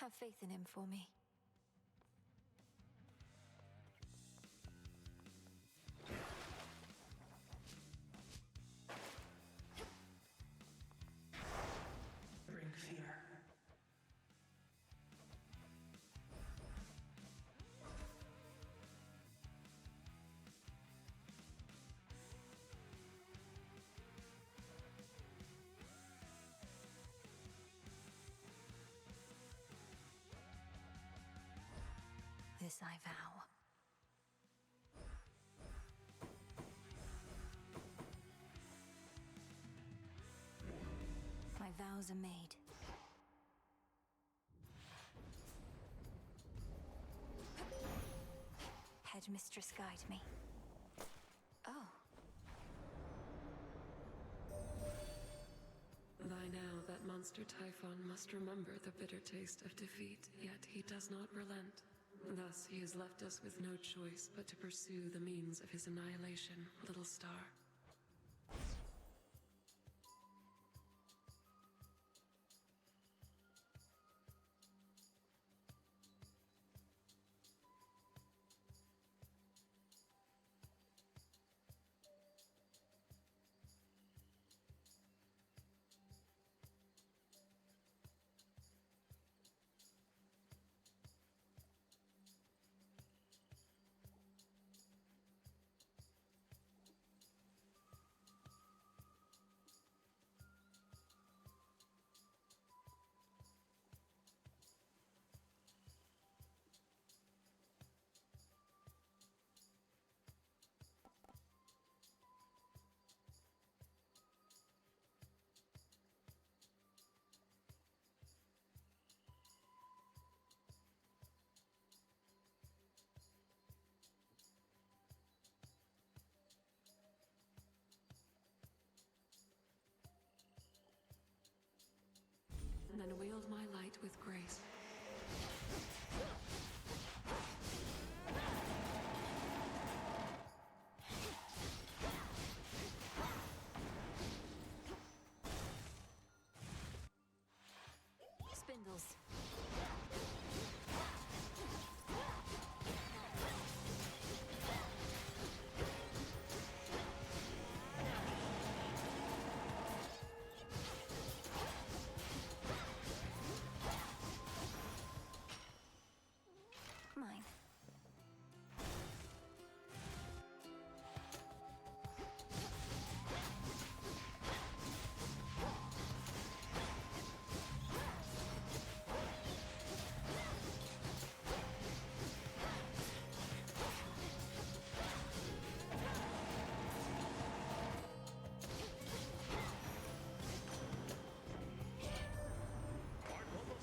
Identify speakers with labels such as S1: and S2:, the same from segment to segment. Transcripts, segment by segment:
S1: Have faith in him for me.
S2: Bring fear.
S1: This I vow. My vows are made. Headmistress, guide me. Oh.
S2: By now, that monster Typhon must remember the bitter taste of defeat, yet he does not relent. Thus, he has left us with no choice but to pursue the means of his annihilation, little star. Then wield my light with grace.
S1: Spindles. Mine.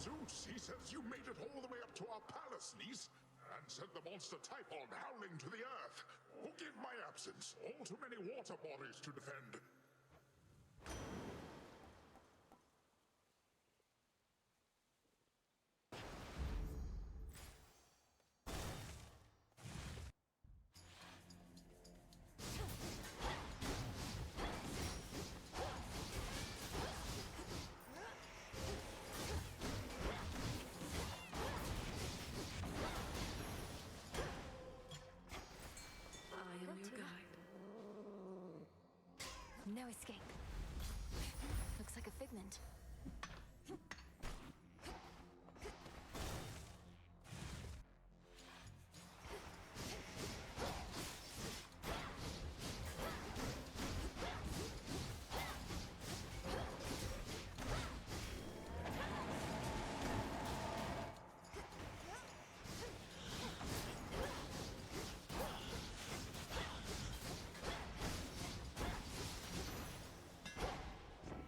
S3: Zeus, he says you made it all the way up to our palace, niece, and sent the monster Typhon howling to the earth. Forgive my absence. All too many water bodies to defend.
S2: I am your guide.
S1: No escape. Looks like a figment.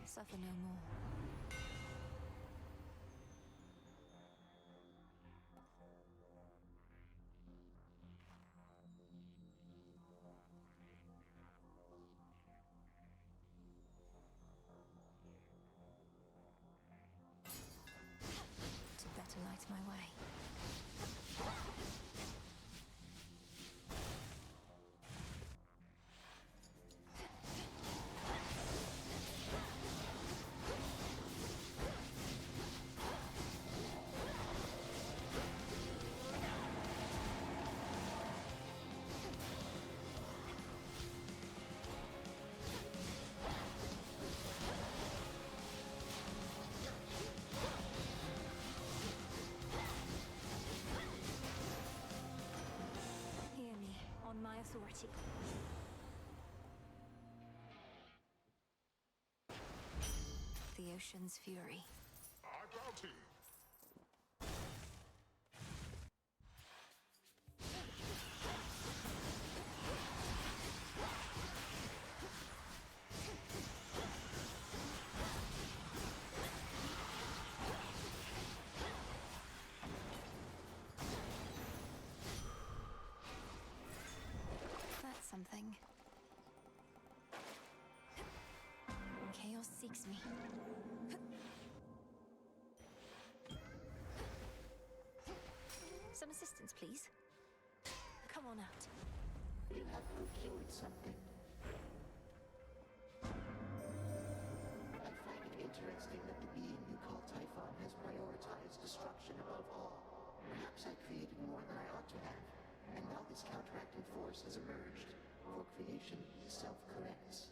S1: Suffer no more. To better light my way. my authority. The ocean's fury.
S3: Our bounty.
S1: That's something. Chaos seeks me. Some assistance, please. Come on out.
S4: You have procured something. I find it interesting that the being you call Typhon has prioritized destruction above all. Perhaps I created more than I ought to have, and now this counteracting force has emerged. For creation self-corrects.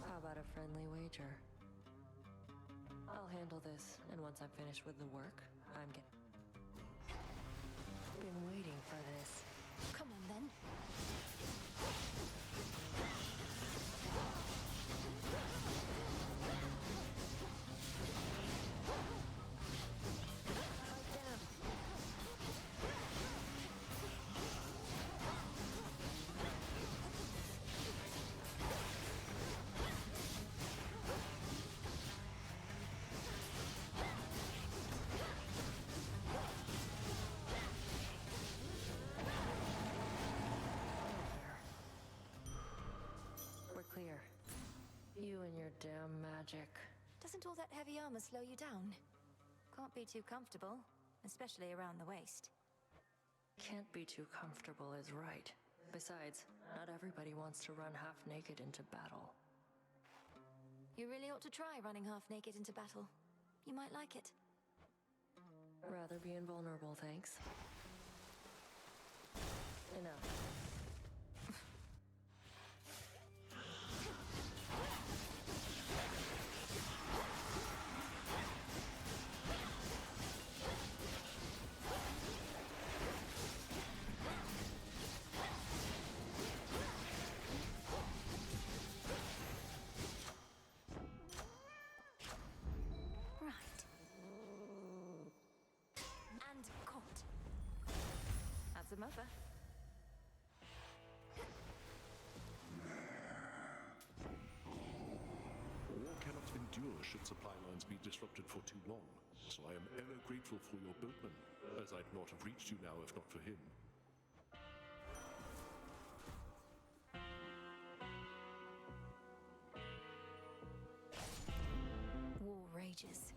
S5: How about a friendly wager? I'll handle this, and once I'm finished with the work, I'm been waiting for this.
S1: Come on, then.
S5: We're clear. You and your damn magic.
S1: Doesn't all that heavy armor slow you down? Can't be too comfortable, especially around the waist.
S5: Can't be too comfortable is right. Besides, not everybody wants to run half naked into battle.
S1: You really ought to try running half naked into battle. You might like it.
S5: Rather be invulnerable, thanks. Enough.
S1: Right. And caught. That's a mother.
S6: War cannot endure should supply lines be disrupted for too long, so I am ever grateful for your boatman, as I'd not have reached you now if not for him.
S1: War rages.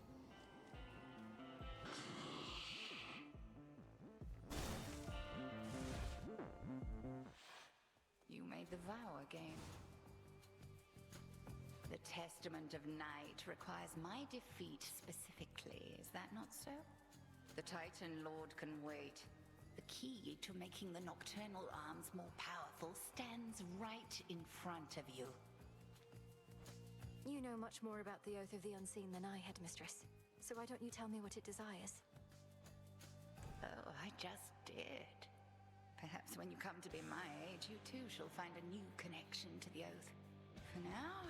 S7: You made the vow again. The Testament of Night requires my defeat specifically, is that not so? The Titan Lord can wait. The key to making the Nocturnal Arms more powerful stands right in front of you.
S1: You know much more about the Oath of the Unseen than I, Headmistress. So why don't you tell me what it desires?
S7: Oh, I just did. Perhaps when you come to be my age, you too shall find a new connection to the Oath. For now,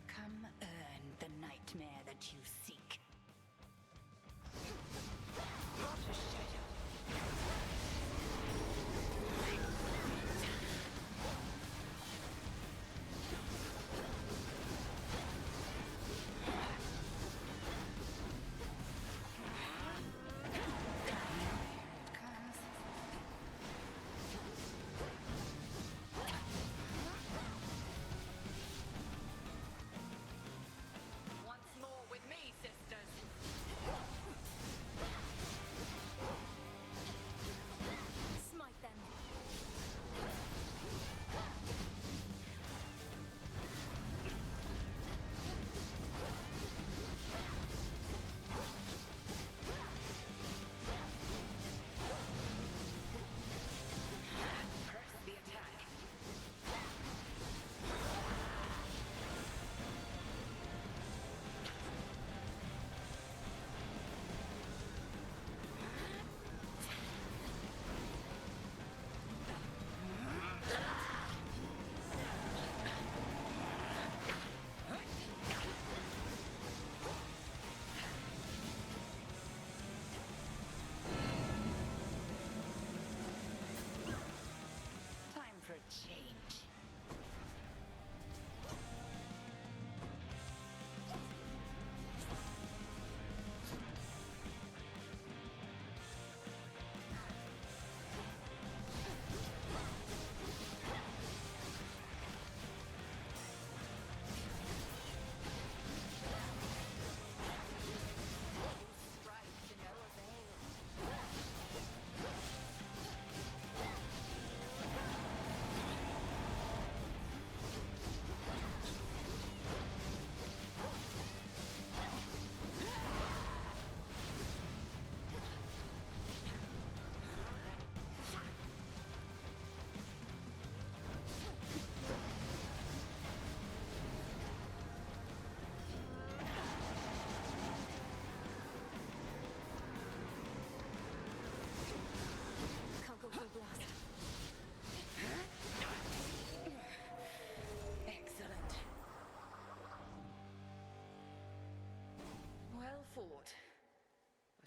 S7: come earn the nightmare that you seek. What a shadow. Once more with me, sister.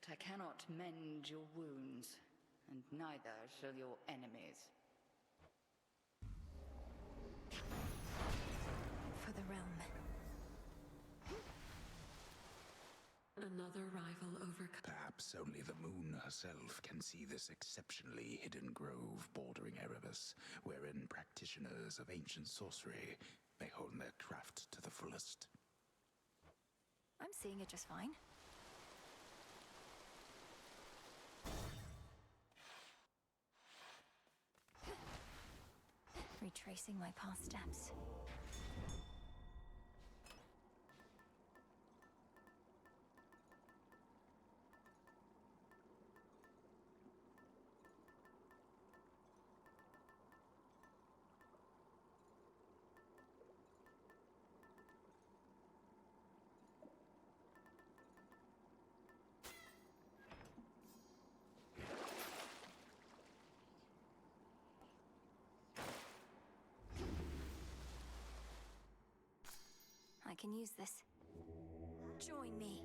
S7: But I cannot mend your wounds, and neither shall your enemies.
S1: For the realm.
S2: Another rival overcome.
S8: Perhaps only the moon herself can see this exceptionally hidden grove bordering Erebus, wherein practitioners of ancient sorcery may hone their craft to the fullest.
S1: I'm seeing it just fine. Retracing my past steps. I can use this. Join me.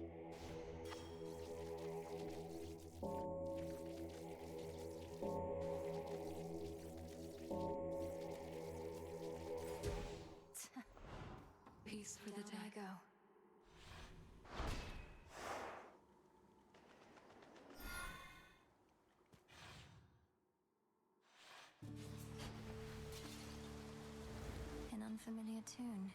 S2: Peace for the
S1: Down I
S2: dead.
S1: go. An unfamiliar tune.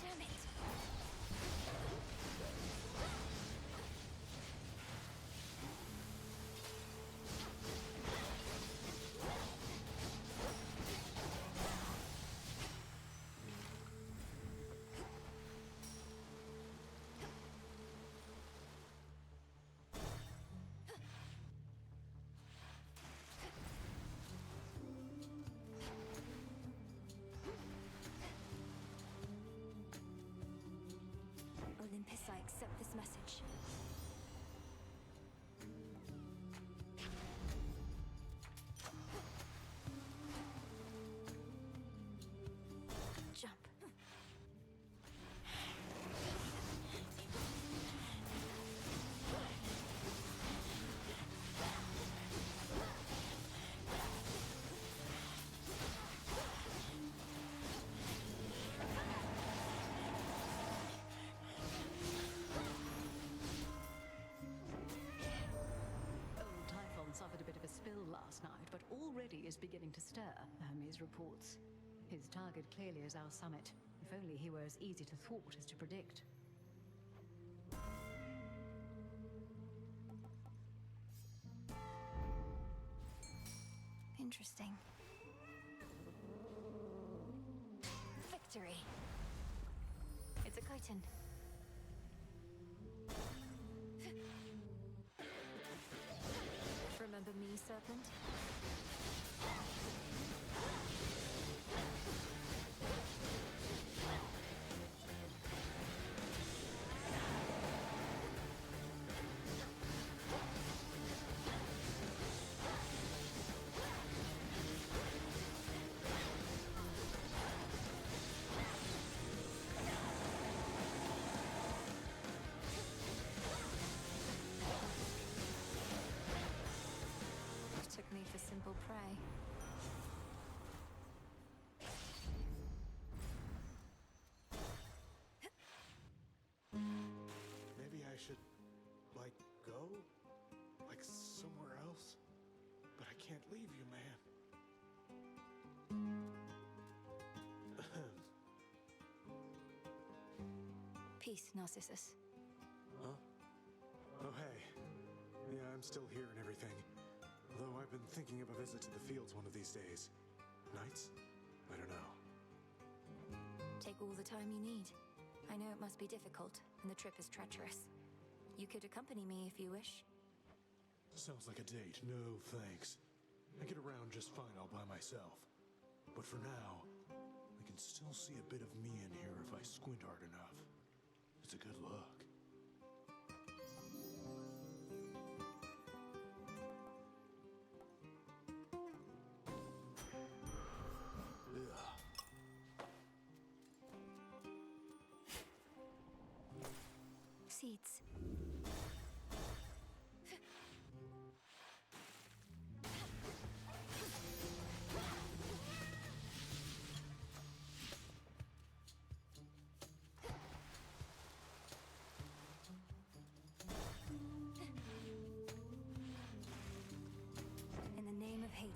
S1: Damn it. Olympus, I accept this message. Jump.
S9: Old Typhon suffered a bit of a spill last night, but already is beginning to stir, Hermes reports. His target clearly is our summit. If only he were as easy to thwart as to predict.
S1: Interesting. Victory. It's a chitin. Remember me, Serpent? Took me for simple
S10: go? Like somewhere else? But I can't leave you, man.
S1: Peace, Narcissus.
S10: Huh? Oh, hey. Yeah, I'm still here and everything. Though I've been thinking of a visit to the fields one of these days. Nights? I don't know.
S1: Take all the time you need. I know it must be difficult, and the trip is treacherous. You could accompany me if you wish.
S10: Sounds like a date. No, thanks. I get around just fine all by myself. But for now, I can still see a bit of me in here if I squint hard enough. It's a good look.
S1: Seeds. In the name of Hades.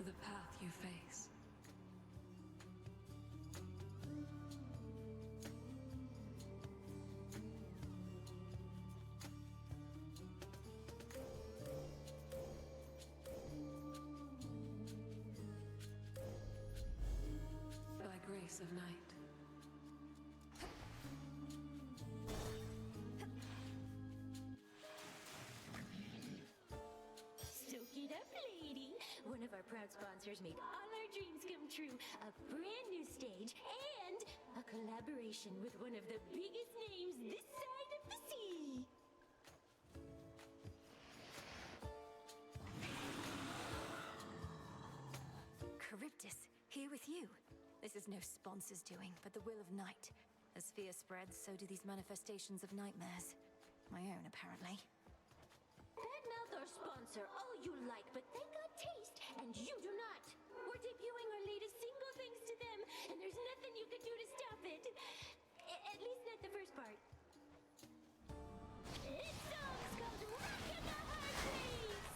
S2: The path you face. By grace of night.
S11: Stoke it up, lady. One of our proud sponsors make all our dreams come true. A brand new stage and a collaboration with one of the biggest names this side of the sea.
S1: Charybdis, here with you. This is no sponsor's doing, but the will of night. As fear spreads, so do these manifestations of nightmares. My own, apparently.
S11: Badmouth our sponsor all you like, but they got taste, and you do not. We're debuting our latest single thanks to them, and there's nothing you can do to stop it. At least not the first part. This song's called Rock in the Hard Place!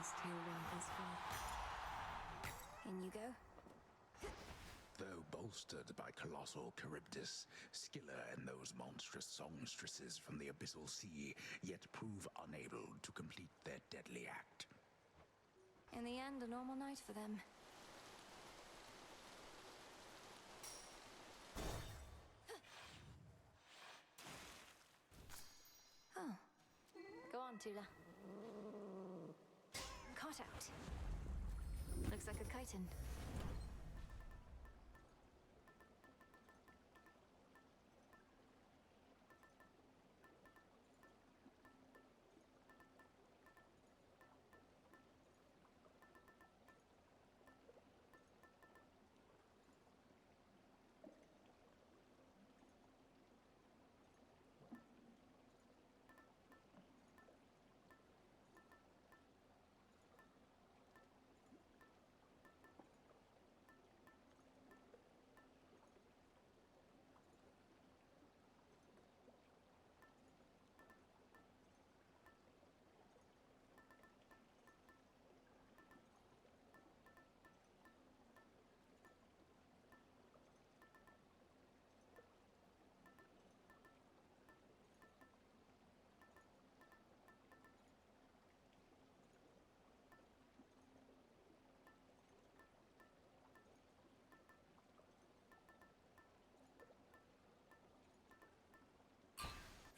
S2: must hear one as well.
S1: In you go.
S8: Though bolstered by colossal Charybdis, Skilla and those monstrous songstresses from the abyssal sea yet prove unable to complete their deadly act.
S1: In the end, a normal night for them. Oh. Go on, Tula. Caught out. Looks like a chitin.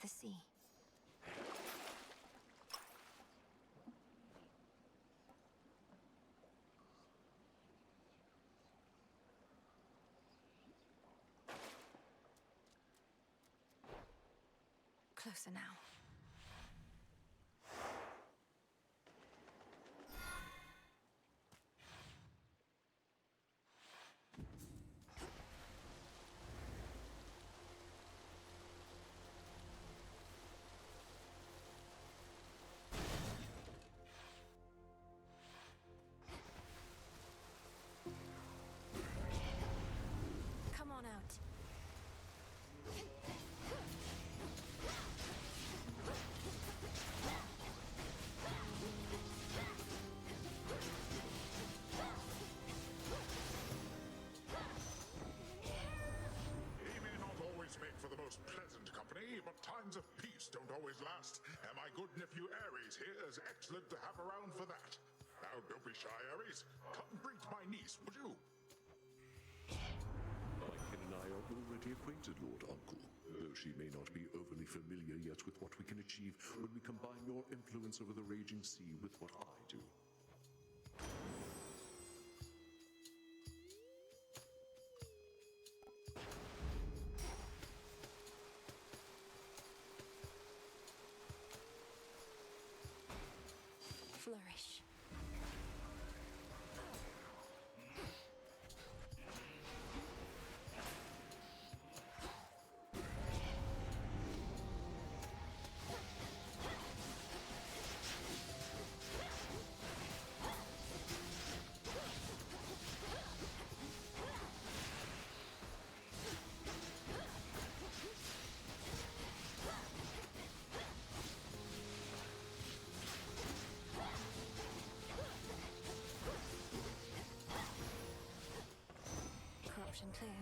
S1: The sea. Closer now. Come on out.
S3: He may not always make for the most pleasant company, but times of peace don't always last, and my good nephew Ares here is excellent to have around for that. Now, don't be shy, Ares. Come greet my niece, would you?
S6: Lycan and I are already acquainted, Lord Uncle, though she may not be overly familiar yet with what we can achieve when we combine your influence over the raging sea with what I do.
S1: Flourish. Corruption cleared.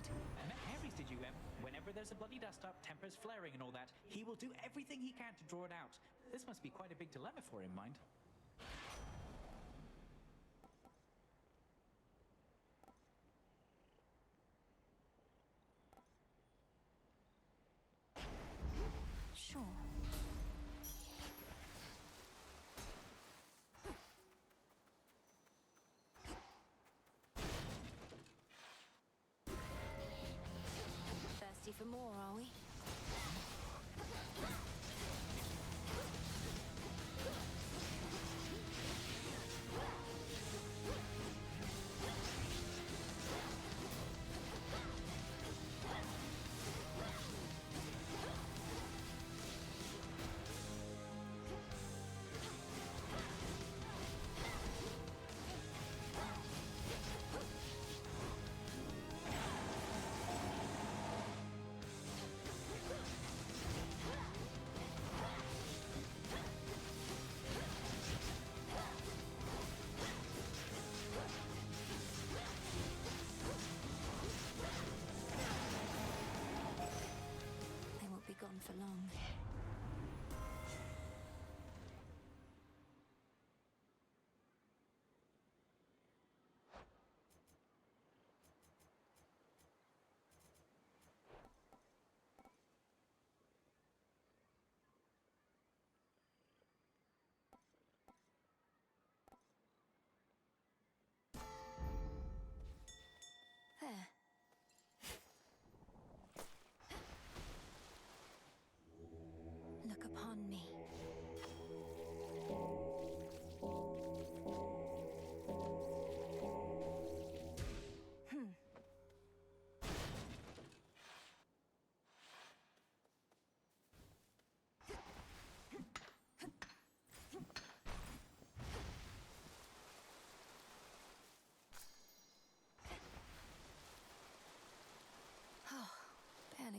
S12: Ares, did you? Whenever there's a bloody dust-up, tempers flaring and all that, he will do everything he can to draw it out. This must be quite a big dilemma for him, mind.
S1: Sure. Thirsty for more, are we?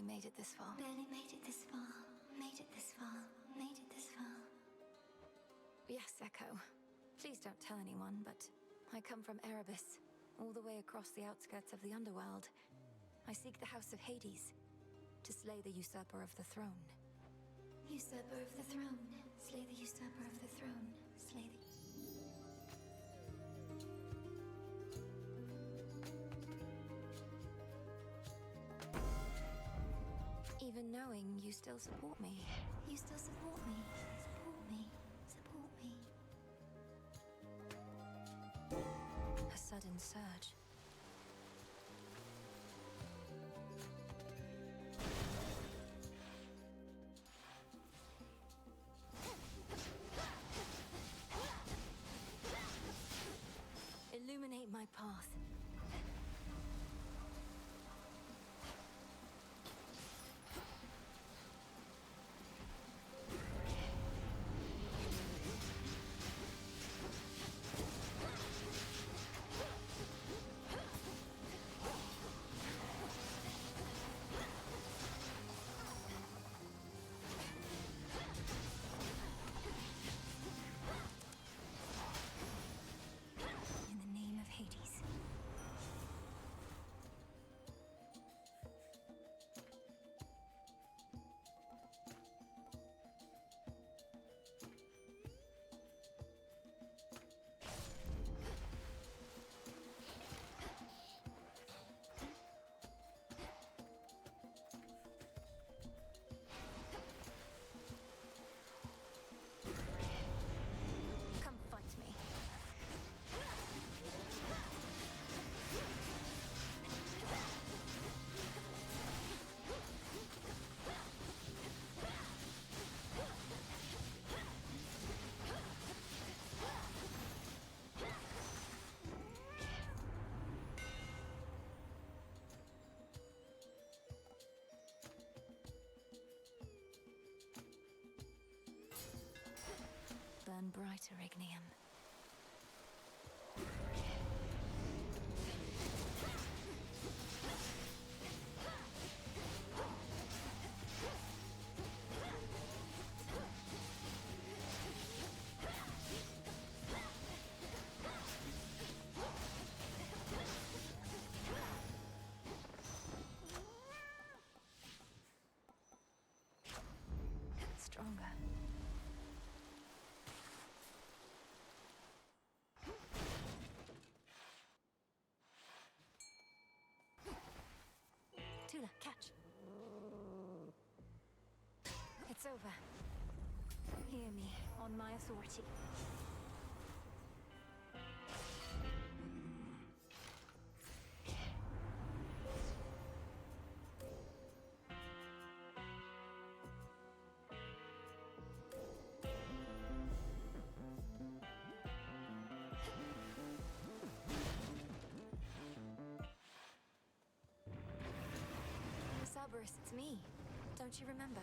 S1: barely made it this far.
S11: Barely made it this far. Made it this far. Made it this far.
S1: Yes, Echo. Please don't tell anyone, but I come from Erebus, all the way across the outskirts of the underworld. I seek the House of Hades, to slay the usurper of the throne.
S11: Usurper of the throne. Slay the usurper of the throne. Slay the...
S1: Even knowing you still support me.
S11: You still support me. Support me. Support me.
S1: A sudden surge. Illuminate my path. In the name of Hades. Come fight me. Burn brighter, Ignium. Stronger. Tula, catch. It's over. Hear me, on my authority. Cerberus, it's me. Don't you remember?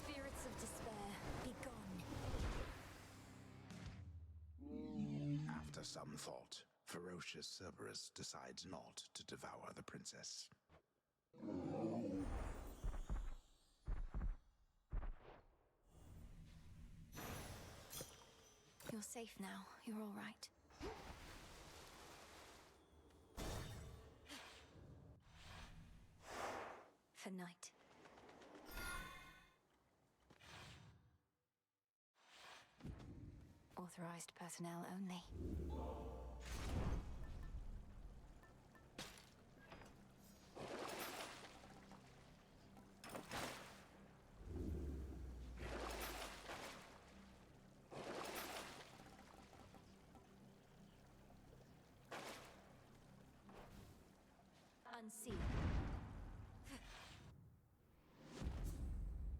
S1: Spirits of despair, be gone.
S8: After some thought, ferocious Cerberus decides not to devour the princess.
S1: You're safe now. You're all right. night. Authorized personnel only. Unseen.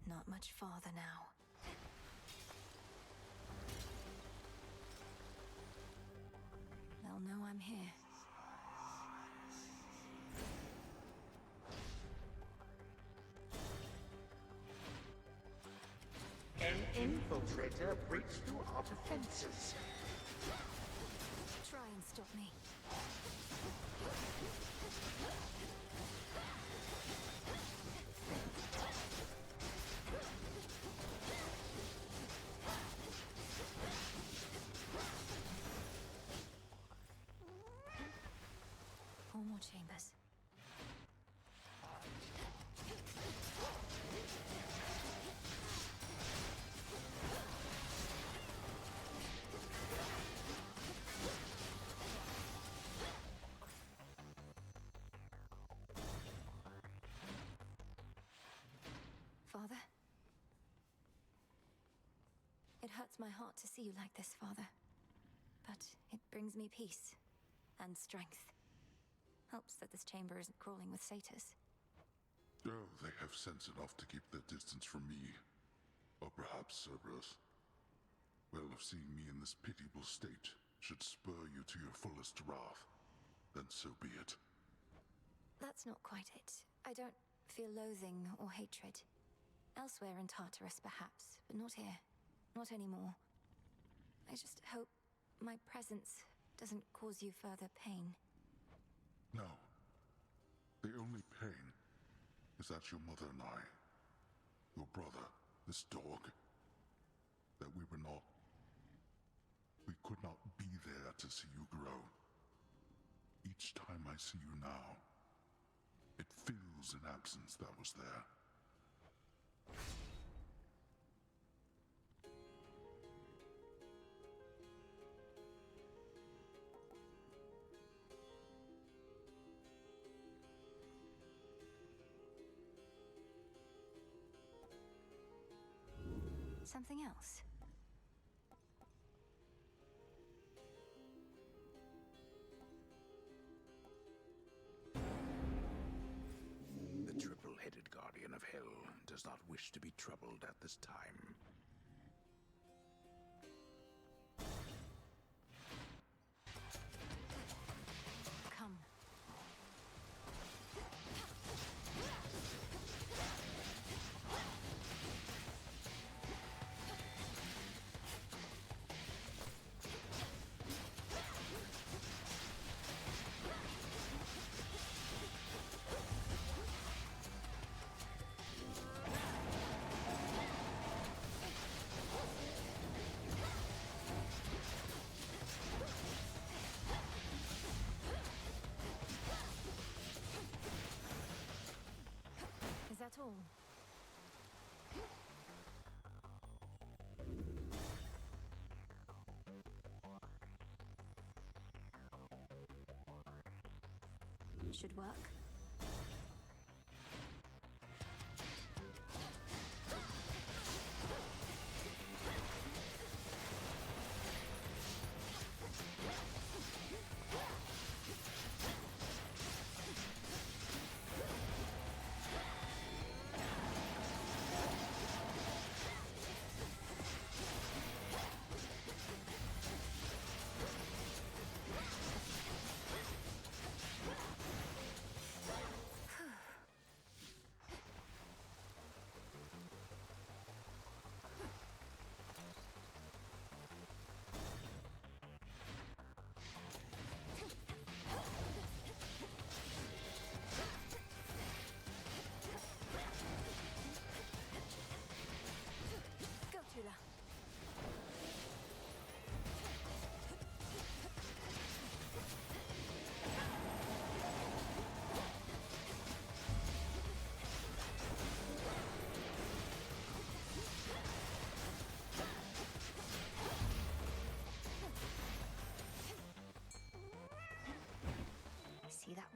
S1: Not much farther now. They'll know I'm here.
S4: An infiltrator breached through our defenses.
S1: Try and stop me. Four more chambers. Father? It hurts my heart to see you like this, Father. But it brings me peace and strength. Helps that this chamber isn't crawling with satyrs.
S3: Oh, they have sense enough to keep their distance from me. Or perhaps Cerberus. Well, if seeing me in this pitiable state should spur you to your fullest wrath, then so be it.
S1: That's not quite it. I don't feel loathing or hatred. Elsewhere in Tartarus, perhaps, but not here. Not anymore. I just hope my presence doesn't cause you further pain.
S3: No. The only pain is that your mother and I, your brother, this dog, that we could not be there to see you grow. Each time I see you now, it fills an absence that was there.
S1: Something else?
S8: The triple-headed guardian of hell does not wish to be troubled at this time.
S1: Come. Is that all? Should work.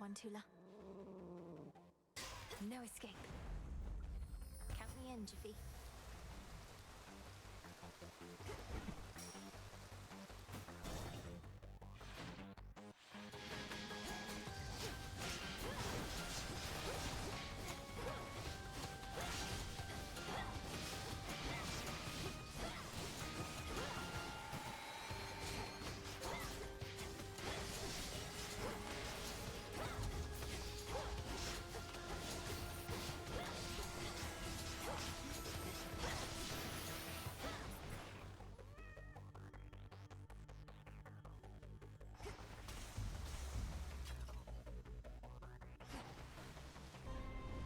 S1: one, Tula. No escape. Count me in, Jiffy.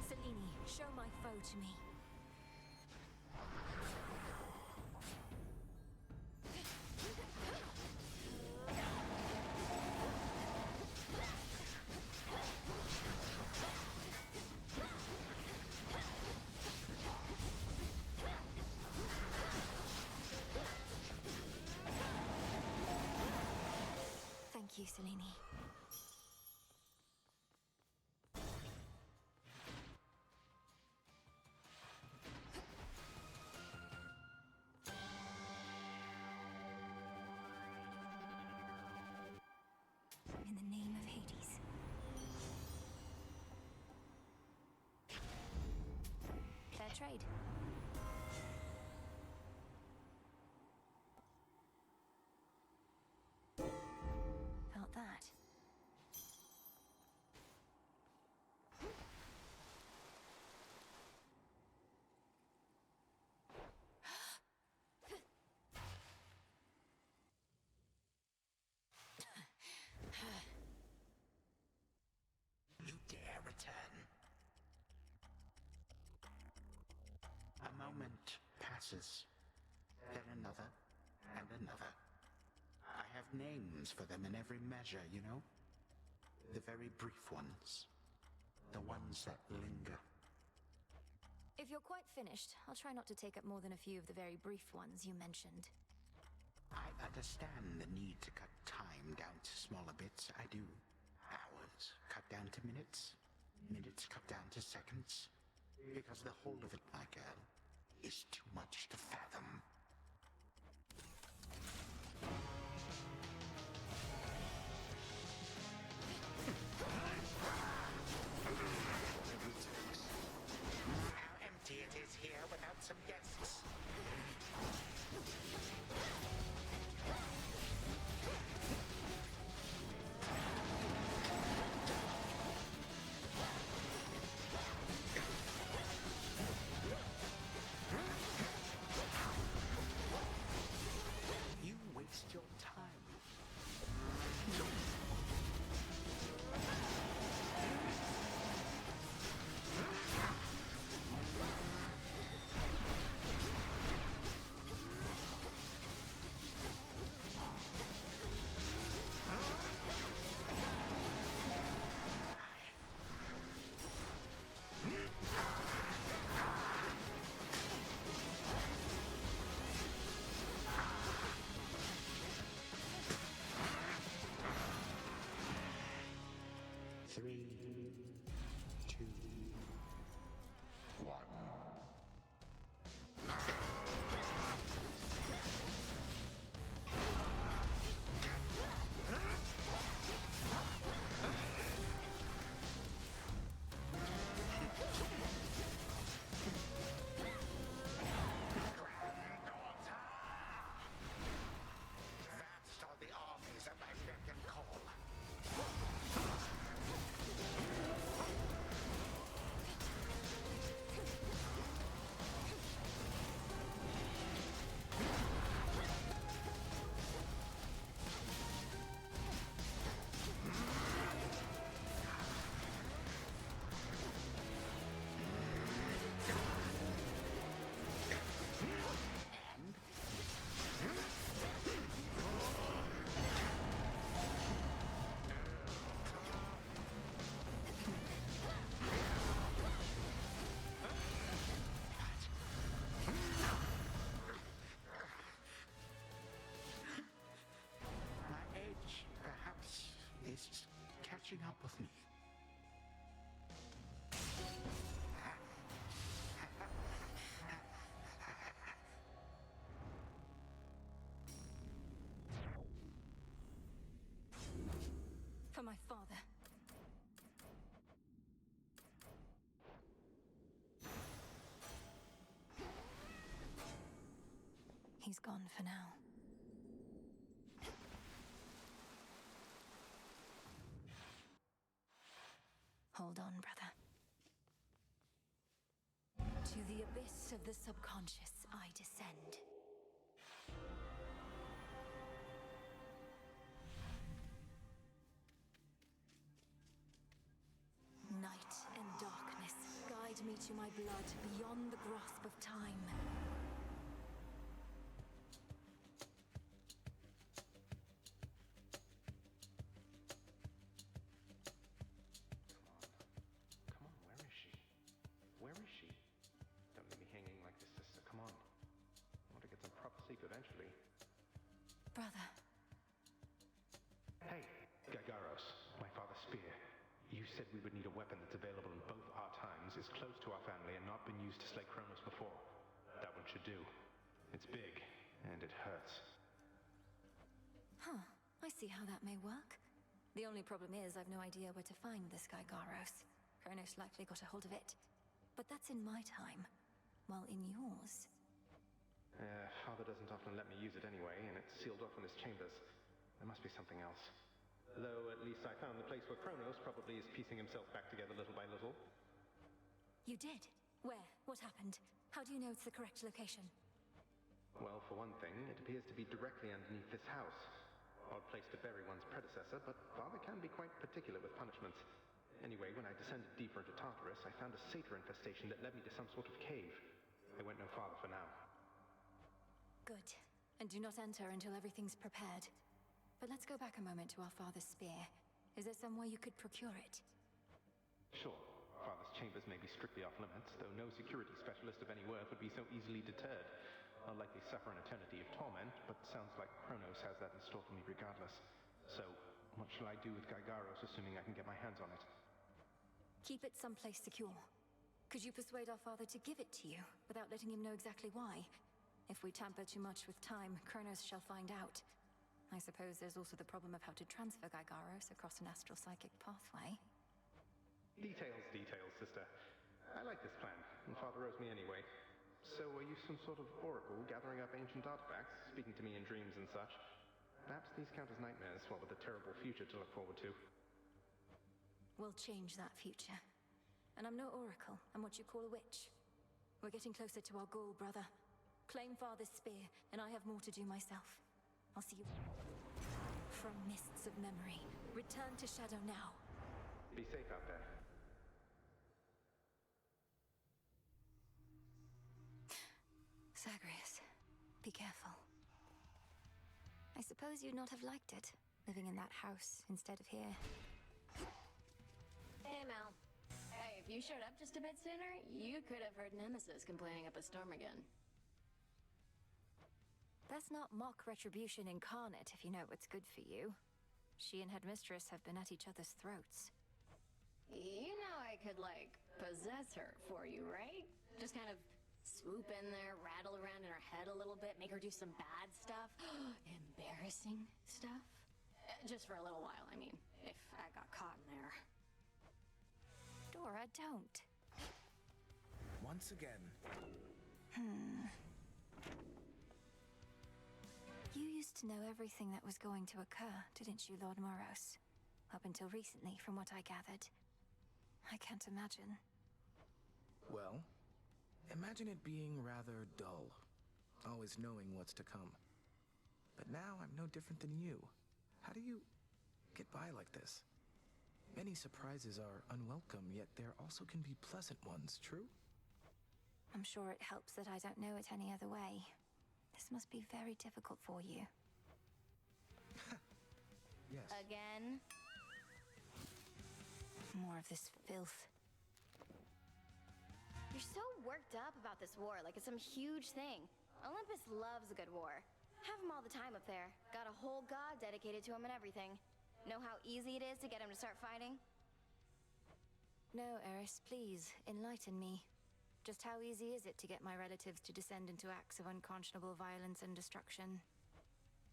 S1: Selene, show my foe to me. Thank you, Selene. In the name of Hades. Fair trade. Felt that.
S8: You dare return? A moment passes, then another, and another. I have names for them in every measure, you know? The very brief ones. The ones that linger.
S1: If you're quite finished, I'll try not to take up more than a few of the very brief ones you mentioned.
S8: I understand the need to cut time down to smaller bits, I do. Hours cut down to minutes. Minutes cut down to seconds. Because the whole of it, my girl, is too much to fathom. How empty it is here without some guests. You waste your time. Three, two, one. Vast are the armies at my beck and call. My age, perhaps, is catching up with me.
S1: He's gone for now. Hold on, brother. To the abyss of the subconscious I descend. Night and darkness guide me to my blood beyond the grasp of time.
S13: Come on, where is she? Where is she? Don't leave me hanging like this, sister. Come on. I want to get some proper sleep eventually.
S1: Brother.
S13: Hey, Gagaros, my father's spear. You said we would need a weapon that's available in both our times, is close to our family, and not been used to slay Kronos before. That one should do. It's big, and it hurts.
S1: Huh. I see how that may work. The only problem is I've no idea where to find this guy Garos. Kronos likely got a hold of it. But that's in my time. While in yours...
S13: Father doesn't often let me use it anyway, and it's sealed off in his chambers. There must be something else. Though at least I found the place where Kronos probably is piecing himself back together little by little.
S1: You did? Where? What happened? How do you know it's the correct location?
S13: Well, for one thing, it appears to be directly underneath this house. Odd place to bury one's predecessor, but Father can be quite particular with punishments. Anyway, when I descended deeper into Tartarus, I found a satyr infestation that led me to some sort of cave. I went no farther for now.
S1: Good. And do not enter until everything's prepared. But let's go back a moment to our father's spear. Is there some way you could procure it?
S13: Sure. Father's chambers may be strictly off limits, though no security specialist of any worth would be so easily deterred. I'll likely suffer an eternity of torment, but sounds like Kronos has that in store for me regardless. So, what shall I do with Gygaros, assuming I can get my hands on it?
S1: Keep it someplace secure. Could you persuade our father to give it to you, without letting him know exactly why? If we tamper too much with time, Kronos shall find out. I suppose there's also the problem of how to transfer Gygaros across an astral psychic pathway.
S13: Details, sister. I like this plan, and Father owes me anyway. So are you some sort of oracle gathering up ancient artifacts, speaking to me in dreams and such? Perhaps these count as nightmares, while with a terrible future to look forward to.
S1: We'll change that future. And I'm no oracle, I'm what you call a witch. We're getting closer to our goal, brother. Claim Father's spear, and I have more to do myself. I'll see you. From mists of memory, return to Shadow now.
S13: Be safe out there.
S1: Zagreus, be careful. I suppose you'd not have liked it, living in that house instead of here.
S11: Hey, Mel. Hey, if you showed up just a bit sooner, you could have heard Nemesis complaining up a storm again.
S1: That's not mock retribution incarnate, if you know what's good for you. She and Headmistress have been at each other's throats.
S11: You know I could, like, possess her for you, right? Just kind of swoop in there, rattle around in her head a little bit, make her do some bad stuff. Embarrassing stuff? Just for a little while, I mean, if I got caught in there.
S1: Dora, don't.
S14: Once again.
S1: You used to know everything that was going to occur, didn't you, Lord Moros? Up until recently, from what I gathered. I can't imagine.
S14: Well, imagine it being rather dull, always knowing what's to come. But now I'm no different than you. How do you get by like this? Many surprises are unwelcome, yet there also can be pleasant ones, true?
S1: I'm sure it helps that I don't know it any other way. This must be very difficult for you.
S14: Yes.
S11: Again?
S1: More of this filth.
S11: You're so worked up about this war, like it's some huge thing. Olympus loves a good war. Have him all the time up there. Got a whole god dedicated to him and everything. Know how easy it is to get him to start fighting?
S1: No, Eris, please, enlighten me. Just how easy is it to get my relatives to descend into acts of unconscionable violence and destruction?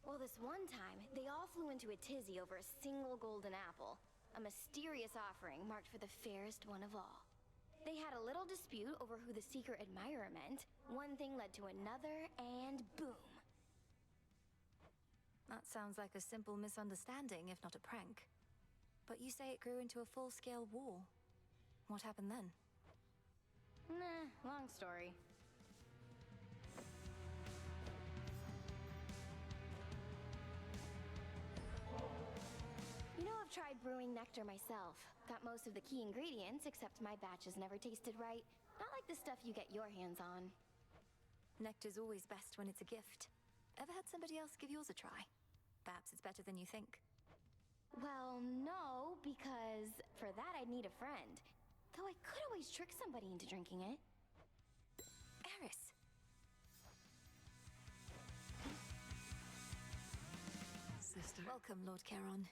S11: Well, this one time, they all flew into a tizzy over a single golden apple. A mysterious offering marked for the fairest one of all. They had a little dispute over who the secret admirer meant. One thing led to another, and boom.
S1: That sounds like a simple misunderstanding, if not a prank. But you say it grew into a full-scale war. What happened then?
S11: Nah, long story. You know, I've tried brewing nectar myself. Got most of the key ingredients, except my batches never tasted right. Not like the stuff you get your hands on.
S1: Nectar's always best when it's a gift. Ever had somebody else give yours a try? Perhaps it's better than you think.
S11: Well, no, because for that I'd need a friend. Though I could always trick somebody into drinking it.
S1: Eris!
S2: Sister.
S1: Welcome, Lord Charon.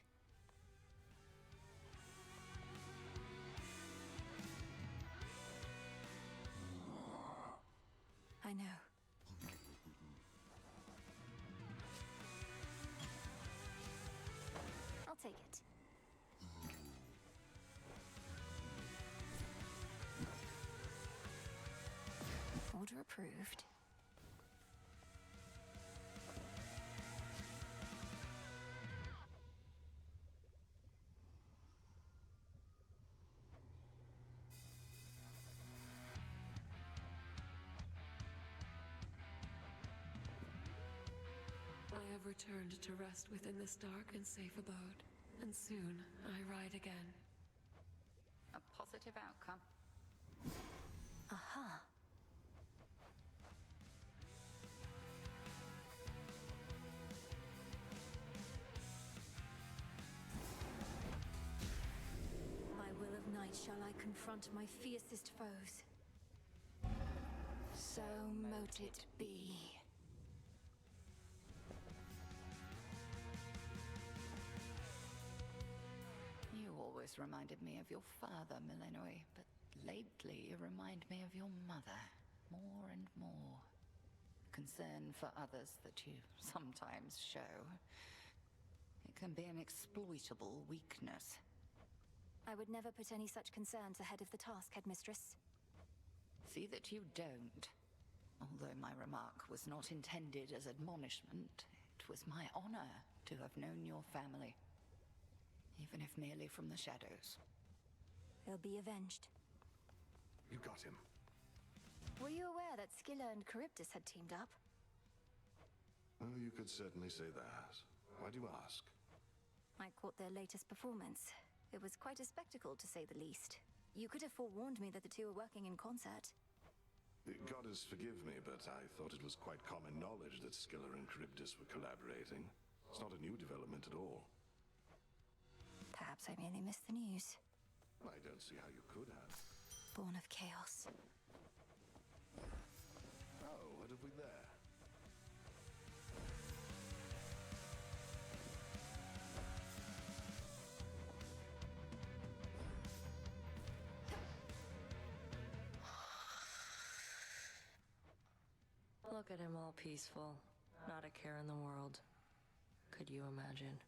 S1: I know. I'll take it. Order approved.
S2: I have returned to rest within this dark and safe abode, and soon I ride again.
S7: A positive outcome.
S1: Aha. By will of night shall I confront my fiercest foes. So mote it be.
S7: You always reminded me of your father, Millenoi, but lately you remind me of your mother, more and more. Concern for others that you sometimes show. It can be an exploitable weakness.
S1: I would never put any such concerns ahead of the task, Headmistress.
S7: See that you don't. Although my remark was not intended as admonishment, it was my honor to have known your family. Even if merely from the shadows.
S1: They'll be avenged.
S6: You got him.
S1: Were you aware that Scylla and Charybdis had teamed up?
S6: Oh, you could certainly say that. Why do you ask?
S1: I caught their latest performance. It was quite a spectacle, to say the least. You could have forewarned me that the two were working in concert.
S6: Goddess forgive me, but I thought it was quite common knowledge that Scylla and Charybdis were collaborating. It's not a new development at all.
S1: Perhaps I merely missed the news.
S6: I don't see how you could have.
S1: Born of chaos.
S6: Oh, what have we there?
S5: Look at him all peaceful. Not a care in the world. Could you imagine?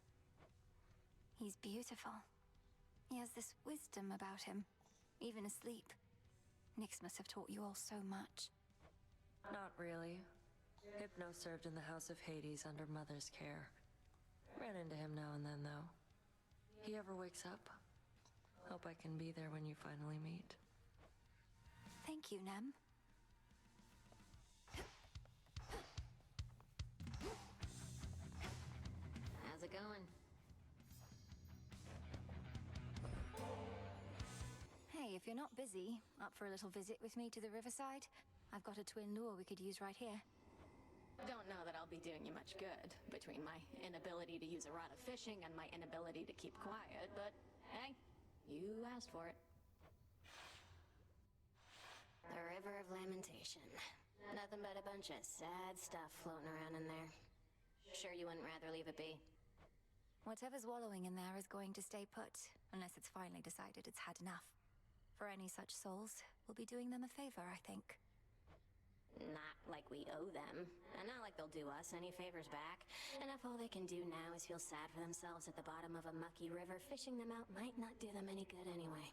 S1: He's beautiful. He has this wisdom about him, even asleep. Nyx must have taught you all so much.
S5: Not really. Hypno served in the House of Hades under Mother's care. Ran into him now and then, though. He ever wakes up? Hope I can be there when you finally meet.
S1: Thank you, Nem.
S11: How's it going?
S1: Hey, if you're not busy, up for a little visit with me to the riverside? I've got a twin lure we could use right here.
S11: Don't know that I'll be doing you much good, between my inability to use a rod of fishing and my inability to keep quiet, but hey, you asked for it. The River of Lamentation. Nothing but a bunch of sad stuff floating around in there. Sure you wouldn't rather leave it be?
S1: Whatever's wallowing in there is going to stay put, unless it's finally decided it's had enough. For any such souls, we'll be doing them a favor, I think.
S11: Not like we owe them, and not like they'll do us any favors back. And if all they can do now is feel sad for themselves at the bottom of a mucky river, fishing them out might not do them any good anyway.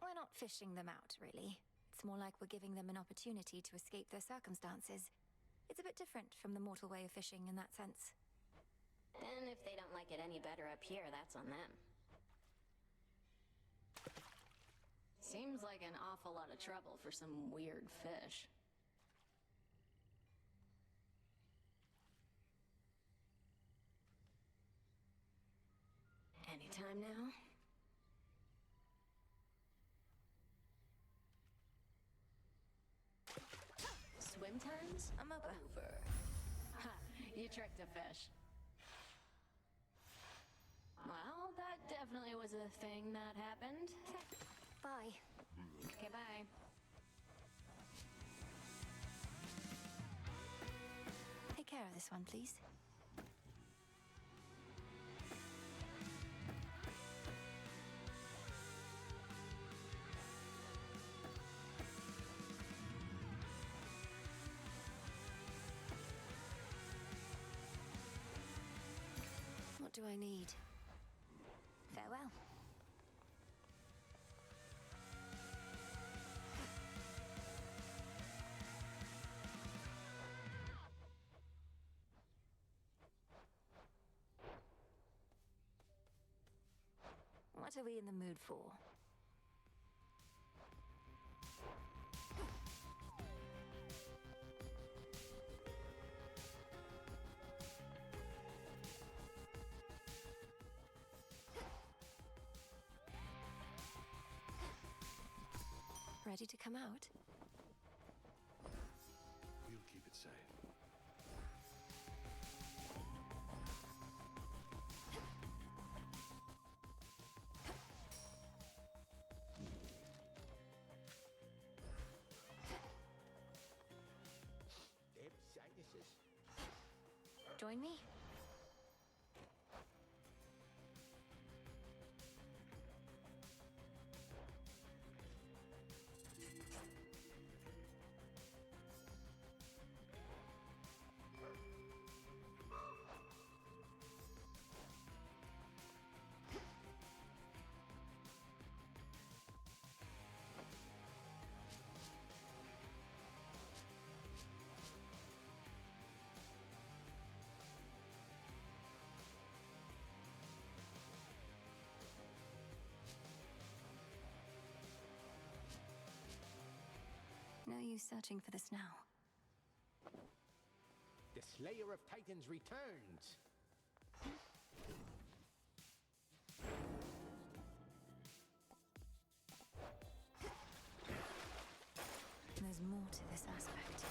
S1: We're not fishing them out, really. It's more like we're giving them an opportunity to escape their circumstances. It's a bit different from the mortal way of fishing in that sense.
S11: And if they don't like it any better up here, that's on them. Seems like an awful lot of trouble for some weird fish. Anytime now? Swim times?
S1: I'm over.
S11: Ha! You tricked a fish. Well, that definitely was a thing that happened.
S1: Bye.
S11: Okay, bye.
S1: Take care of this one, please. What do I need? Farewell. What are we in the mood for? Ready to come out?
S6: We'll keep it safe.
S1: Join me? No use searching for this now.
S15: The Slayer of Titans returns!
S1: There's more to this aspect.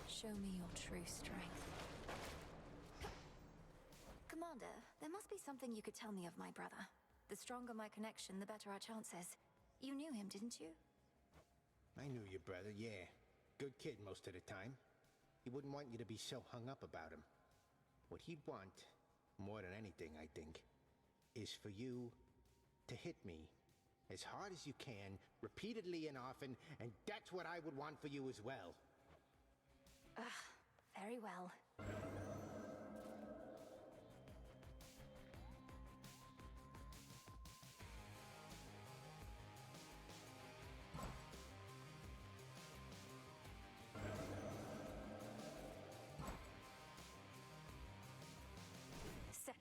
S1: Show me your true strength. Commander, there must be something you could tell me of my brother. The stronger my connection, the better our chances. You knew him, didn't you?
S15: I knew your brother, yeah. Good kid most of the time. He wouldn't want you to be so hung up about him. What he'd want, more than anything, I think, is for you to hit me as hard as you can, repeatedly and often, and that's what I would want for you as well.
S1: Very well. Set.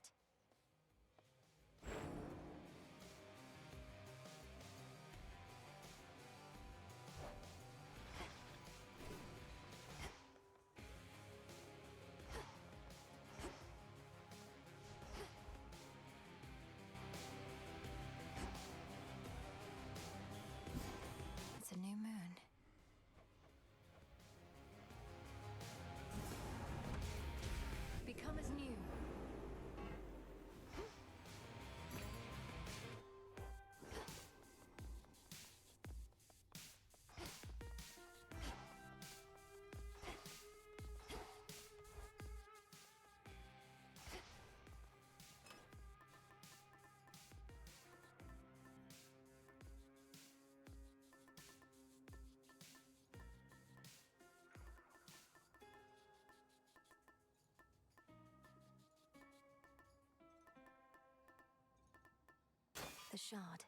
S1: It's a new moon. Become as new. The shard.